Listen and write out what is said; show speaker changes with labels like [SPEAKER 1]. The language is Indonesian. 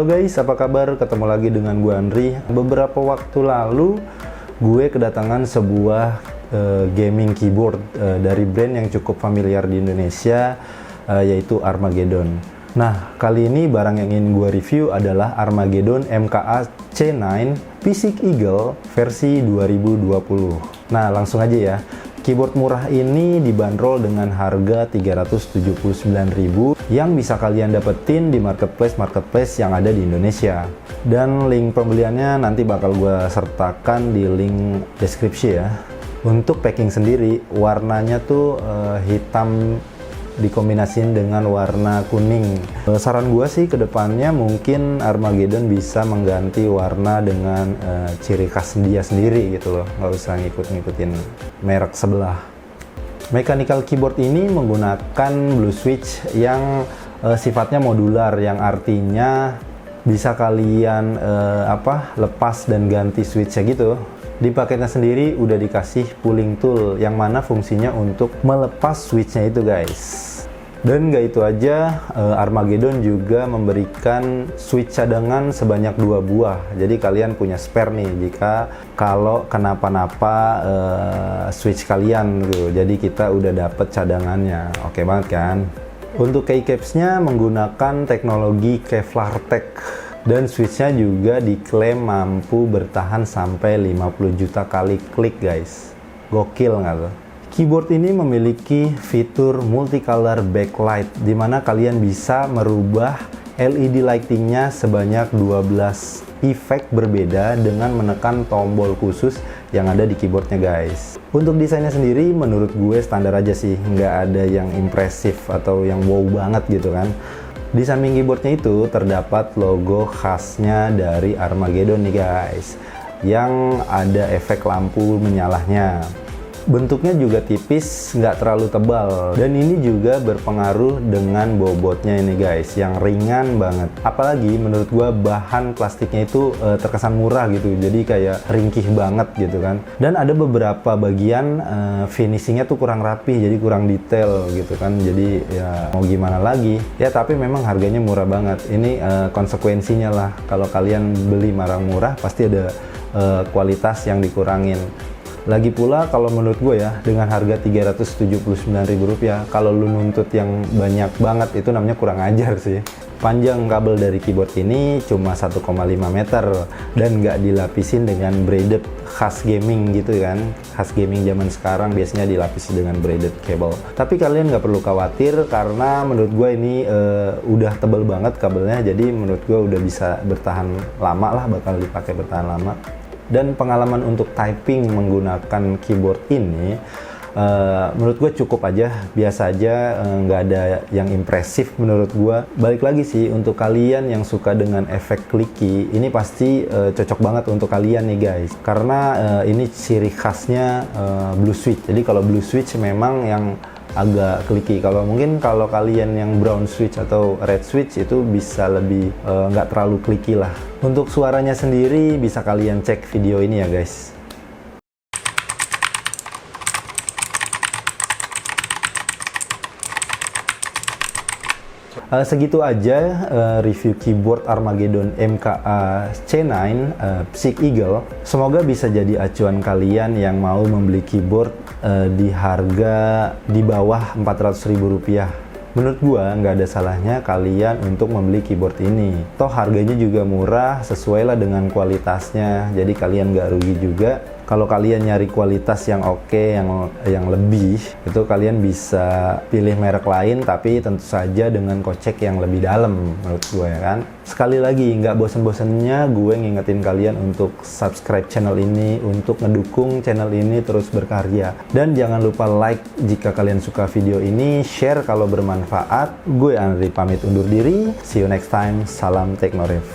[SPEAKER 1] Halo guys, apa kabar? Ketemu lagi dengan gue Andri. Beberapa waktu lalu gue kedatangan sebuah gaming keyboard dari brand yang cukup familiar di Indonesia, yaitu Armageddon. Nah, kali ini barang yang ingin gue review adalah Armageddon MKA C9 Psique Eagle versi 2020. Nah, langsung aja ya. Keyboard murah ini dibanderol dengan harga 379.000 yang bisa kalian dapetin di marketplace yang ada di Indonesia. Dan link pembeliannya nanti bakal gue sertakan di link deskripsi ya. Untuk packing sendiri, warnanya tuh hitam dikombinasiin dengan warna kuning. Saran gue sih ke depannya mungkin Armageddon bisa mengganti warna dengan ciri khas dia sendiri gitu loh, nggak usah ngikutin merek sebelah. Mechanical keyboard ini menggunakan blue switch yang sifatnya modular, yang artinya bisa kalian lepas dan ganti switchnya gitu. Di paketnya sendiri udah dikasih pulling tool yang mana fungsinya untuk melepas switchnya itu guys. Dan nggak itu aja, Armageddon juga memberikan switch cadangan sebanyak 2 buah. Jadi kalian punya spare nih jika kalau kenapa-napa switch kalian gitu. Jadi kita udah dapet cadangannya. Oke banget kan? Untuk keycapsnya menggunakan teknologi Kevlar Tech. Dan switchnya juga diklaim mampu bertahan sampai 50 juta kali klik guys. Gokil nggak tuh? Keyboard ini memiliki fitur multicolor backlight di mana kalian bisa merubah LED lightingnya sebanyak 12 efek berbeda dengan menekan tombol khusus yang ada di keyboardnya guys. Untuk desainnya sendiri menurut gue standar aja sih, nggak ada yang impresif atau yang wow banget gitu kan. Di samping keyboardnya itu terdapat logo khasnya dari Armageddon nih guys, yang ada efek lampu menyalahnya. Bentuknya juga tipis, nggak terlalu tebal, dan ini juga berpengaruh dengan bobotnya ini guys, yang ringan banget. Apalagi menurut gua bahan plastiknya itu terkesan murah gitu, jadi kayak ringkih banget gitu kan. Dan ada beberapa bagian finishingnya tuh kurang rapi, jadi kurang detail gitu kan. Jadi ya mau gimana lagi ya, tapi memang harganya murah banget. Ini konsekuensinya lah, kalau kalian beli barang murah pasti ada kualitas yang dikurangin. Lagi pula kalau menurut gue ya, dengan harga Rp379.000, kalau lu nuntut yang banyak banget itu namanya kurang ajar sih. Panjang kabel dari keyboard ini cuma 1,5 meter dan nggak dilapisin dengan braided khas gaming gitu kan. Khas gaming zaman sekarang biasanya dilapisi dengan braided cable. Tapi kalian nggak perlu khawatir karena menurut gue ini udah tebal banget kabelnya, jadi menurut gue udah bisa bertahan lama lah, bakal dipakai bertahan lama. Dan pengalaman untuk typing menggunakan keyboard ini menurut gue cukup aja, biasa aja, nggak ada yang impresif menurut gue. Balik lagi sih, untuk kalian yang suka dengan efek clicky, ini pasti cocok banget untuk kalian nih guys, karena ini ciri khasnya blue switch. Jadi kalau blue switch memang yang agak clicky. Kalau kalian yang brown switch atau red switch itu bisa lebih nggak terlalu clicky lah. Untuk suaranya sendiri bisa kalian cek video ini ya guys. Segitu aja review keyboard Armageddon MKA C9 Psique Eagle. Semoga bisa jadi acuan kalian yang mau membeli keyboard di harga di bawah Rp400.000. Menurut gua nggak ada salahnya kalian untuk membeli keyboard ini. Toh harganya juga murah, sesuai lah dengan kualitasnya. Jadi kalian nggak rugi juga. Kalau kalian nyari kualitas yang oke, yang lebih, itu kalian bisa pilih merek lain, tapi tentu saja dengan kocek yang lebih dalam menurut gue ya kan. Sekali lagi, nggak bosen-bosennya gue ngingetin kalian untuk subscribe channel ini, untuk ngedukung channel ini terus berkarya. Dan jangan lupa like jika kalian suka video ini, share kalau bermanfaat. Gue Andri pamit undur diri, see you next time, salam Teknorev.